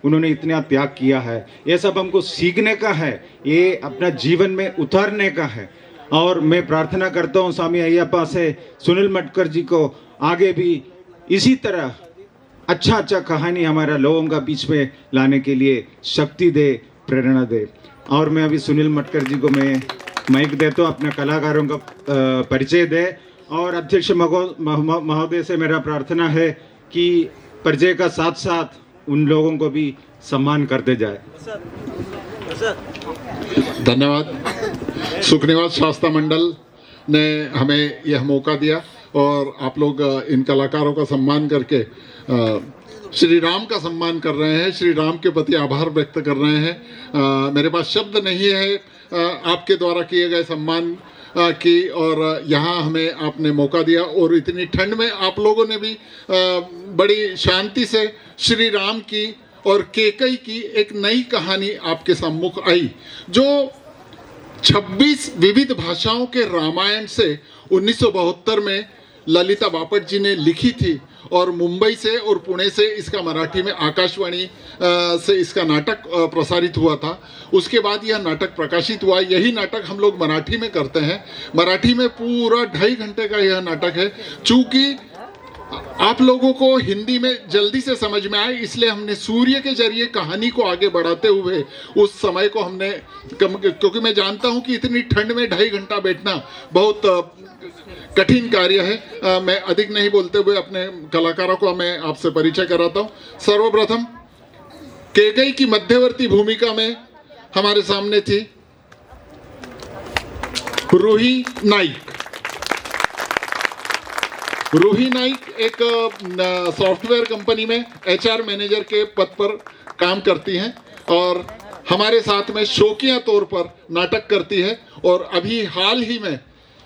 उन्होंने इतना त्याग किया है, ये सब हमको सीखने का है, ये अपना जीवन में उतारने का है। और मैं प्रार्थना करता हूँ स्वामी अय्यप्पा से सुनील मटकर जी को आगे भी इसी तरह अच्छा कहानी हमारा लोगों का बीच में लाने के लिए शक्ति दे, प्रेरणा दे। और मैं अभी सुनील मटकर जी को मैं माइक देता हूँ, अपने कलाकारों का परिचय दे। और अध्यक्ष महोदय से मेरा प्रार्थना है कि परिचय का साथ साथ उन लोगों को भी सम्मान करते जाए। धन्यवाद। सुखनिवास शास्ता मंडल ने हमें यह मौका दिया और आप लोग इन कलाकारों का सम्मान करके श्री राम का सम्मान कर रहे हैं, श्री राम के प्रति आभार व्यक्त कर रहे हैं। मेरे पास शब्द नहीं है आपके द्वारा किए गए सम्मान की, और यहाँ हमें आपने मौका दिया और इतनी ठंड में आप लोगों ने भी बड़ी शांति से श्री राम की और केकई की एक नई कहानी आपके सम्मुख आई, जो 26 विविध भाषाओं के रामायण से 1972 में ललिता बापट जी ने लिखी थी और मुंबई से और पुणे से इसका मराठी में आकाशवाणी से इसका नाटक प्रसारित हुआ था। उसके बाद यह नाटक प्रकाशित हुआ। यही नाटक हम लोग मराठी में करते हैं। मराठी में पूरा 2.5 घंटे का यह नाटक है। चूँकि आप लोगों को हिंदी में जल्दी से समझ में आए, इसलिए हमने सूर्य के जरिए कहानी को आगे बढ़ाते हुए उस समय को हमने क्योंकि मैं जानता हूं कि इतनी ठंड में 2.5 घंटा बैठना बहुत कठिन कार्य है। मैं अधिक नहीं बोलते हुए अपने कलाकारों को मैं आपसे परिचय कराता हूं। सर्वप्रथम केकई की मध्यवर्ती भूमिका में हमारे सामने थी रूही नाइक। रूही नाइक एक सॉफ्टवेयर कंपनी में HR मैनेजर के पद पर काम करती हैं और हमारे साथ में शौकिया तौर पर नाटक करती है। और अभी हाल ही में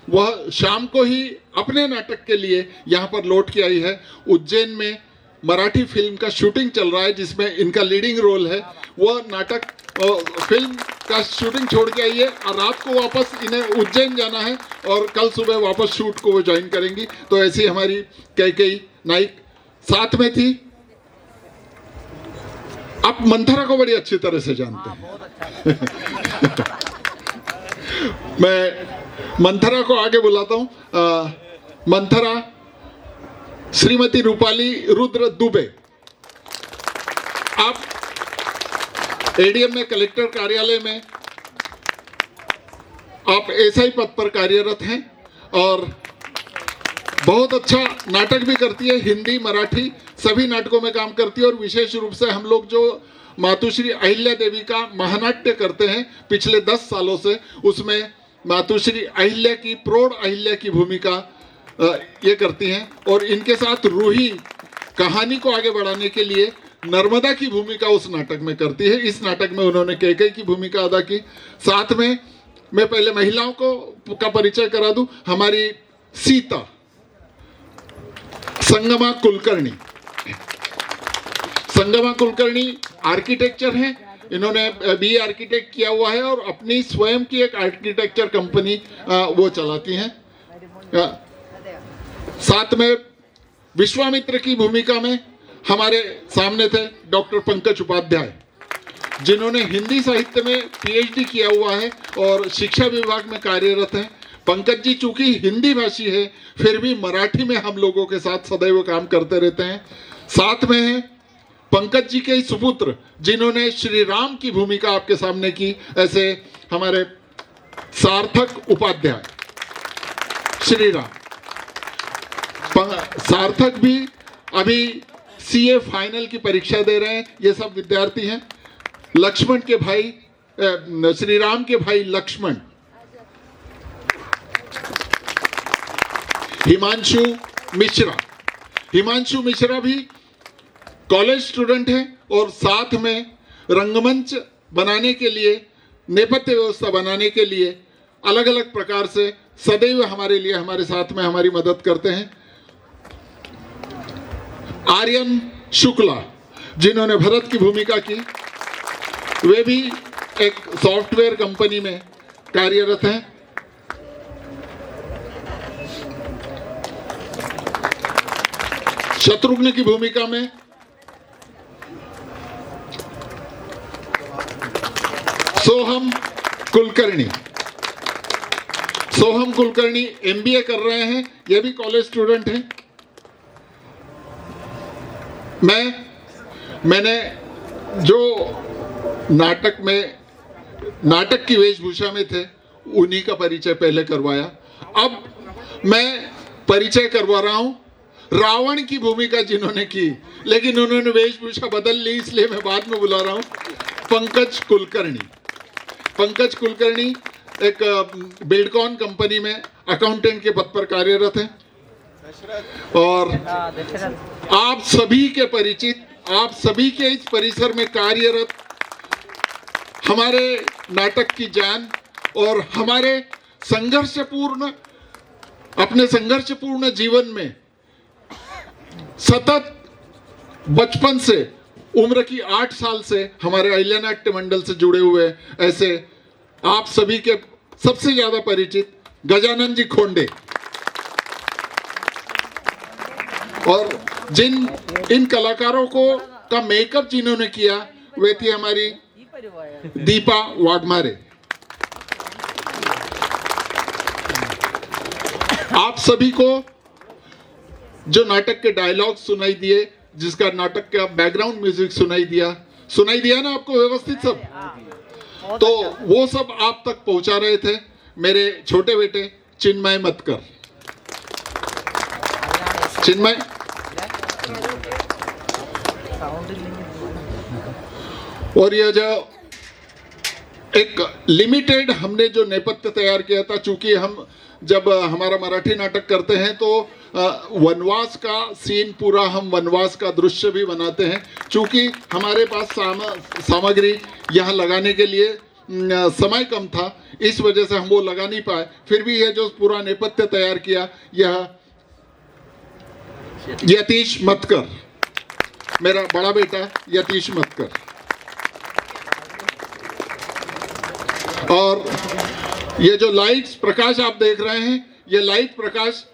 वह शाम को ही अपने नाटक के लिए यहाँ पर लौट के आई है। उज्जैन में मराठी फिल्म का शूटिंग चल रहा है जिसमें इनका लीडिंग रोल है। वह नाटक फिल्म का शूटिंग छोड़ के आई है और रात को वापस इन्हें उज्जैन जाना है और कल सुबह वापस शूट को वो ज्वाइन करेंगी। तो ऐसी हमारी केकई नाइक साथ में थी। आप मंथरा को बड़ी अच्छी तरह से जानते हैं। मैं मंथरा को आगे बुलाता हूं। मंथरा श्रीमती रूपाली रुद्र दुबे। आप एडीएम में कलेक्टर कार्यालय में आप SI पद पर कार्यरत हैं और बहुत अच्छा नाटक भी करती है। हिंदी मराठी सभी नाटकों में काम करती है और विशेष रूप से हम लोग जो मातुश्री अहिल्या देवी का महानाट्य करते हैं पिछले 10 सालों से, उसमें मातुश्री अहिल्या की प्रौढ़ अहिल्या की भूमिका ये करती हैं। और इनके साथ रूही कहानी को आगे बढ़ाने के लिए नर्मदा की भूमिका उस नाटक में करती है। इस नाटक में उन्होंने केकई की भूमिका अदा की। साथ में मैं पहले महिलाओं का परिचय करा दूं। हमारी सीता संगमा कुलकर्णी। संगमा कुलकर्णी आर्किटेक्चर हैं। इन्होंने BA आर्किटेक्ट किया हुआ है और अपनी स्वयं की एक आर्किटेक्चर कंपनी वो चलाती हैं। साथ में विश्वामित्र की भूमिका में हमारे सामने थे डॉक्टर पंकज उपाध्याय, जिन्होंने हिंदी साहित्य में PhD किया हुआ है और शिक्षा विभाग में कार्यरत हैं। पंकज जी चूंकि हिंदी भाषी है फिर भी मराठी में हम लोगों के साथ सदैव काम करते रहते हैं। साथ में हैं पंकज जी के ही सुपुत्र जिन्होंने श्री राम की भूमिका आपके सामने की, ऐसे हमारे सार्थक उपाध्याय। श्री राम सार्थक भी अभी CA फाइनल की परीक्षा दे रहे हैं। ये सब विद्यार्थी हैं। लक्ष्मण के भाई, श्री राम के भाई लक्ष्मण। हिमांशु मिश्रा। हिमांशु मिश्रा भी कॉलेज स्टूडेंट हैं और साथ में रंगमंच बनाने के लिए, नेपथ्य व्यवस्था बनाने के लिए अलग अलग प्रकार से सदैव हमारे लिए, हमारे साथ में हमारी मदद करते हैं। आर्यन शुक्ला, जिन्होंने भरत की भूमिका की, वे भी एक सॉफ्टवेयर कंपनी में कार्यरत हैं। शत्रुघ्न की भूमिका में सोहम कुलकर्णी। सोहम कुलकर्णी एमबीए कर रहे हैं, ये भी कॉलेज स्टूडेंट हैं। मैंने जो नाटक की वेशभूषा में थे उन्हीं का परिचय पहले करवाया। अब मैं परिचय करवा रहा हूं रावण की भूमिका जिन्होंने की, लेकिन उन्होंने वेशभूषा बदल ली, इसलिए मैं बाद में बुला रहा हूं पंकज कुलकर्णी। पंकज कुलकर्णी एक बिल्डकॉन कंपनी में अकाउंटेंट के पद पर कार्यरत है और आप सभी के परिचित, आप सभी के इस परिसर में कार्यरत हमारे नाटक की जान और हमारे अपने संघर्षपूर्ण जीवन में सतत बचपन से उम्र की 8 साल से हमारे अहिल्या नाट्य मंडल से जुड़े हुए ऐसे आप सभी के सबसे ज्यादा परिचित गजानन जी खोंडे, और इन कलाकारों का मेकअप जिन्होंने किया वे थी हमारी दीपा वाघमारे। आप सभी को जो नाटक के डायलॉग सुनाई दिए, जिसका नाटक का बैकग्राउंड म्यूजिक सुनाई दिया ना आपको व्यवस्थित सब, तो वो सब आप तक पहुंचा रहे थे मेरे छोटे बेटे चिन्मय मतकर। चिन्मय, और ये जो एक लिमिटेड हमने जो नेपथ्य तैयार किया था, चूंकि हम जब हमारा मराठी नाटक करते हैं तो वनवास का सीन पूरा, हम वनवास का दृश्य भी बनाते हैं। चूंकि हमारे पास सामग्री यहाँ लगाने के लिए समय कम था, इस वजह से हम वो लगा नहीं पाए। फिर भी ये जो पूरा नेपथ्य तैयार किया, यह यतीश मतकर, मेरा बड़ा बेटा यतीश मतकर। और ये जो लाइट्स प्रकाश आप देख रहे हैं, ये लाइट प्रकाश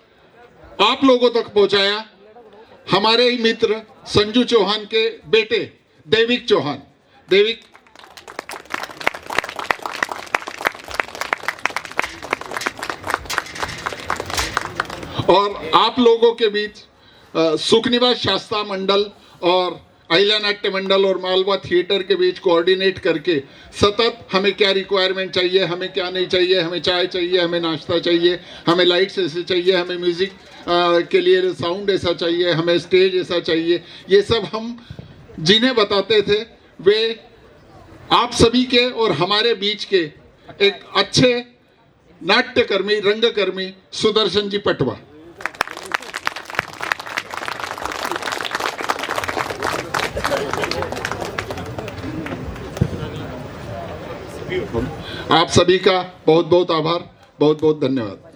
आप लोगों तक पहुंचाया हमारे ही मित्र संजू चौहान के बेटे देविक चौहान। देविक, और आप लोगों के बीच सुखनिवास शास्त्रा मंडल और अहिल्या नाट्य मंडल और मालवा थिएटर के बीच कोऑर्डिनेट करके सतत हमें क्या रिक्वायरमेंट चाहिए, हमें क्या नहीं चाहिए, हमें चाय चाहिए, हमें नाश्ता चाहिए, हमें लाइट्स ऐसे चाहिए, हमें म्यूजिक के लिए साउंड ऐसा चाहिए, हमें स्टेज ऐसा चाहिए, ये सब हम जिन्हें बताते थे वे आप सभी के और हमारे बीच के एक अच्छे नाट्यकर्मी, रंगकर्मी सुदर्शन जी पटवा। आप सभी का बहुत बहुत आभार, बहुत बहुत धन्यवाद।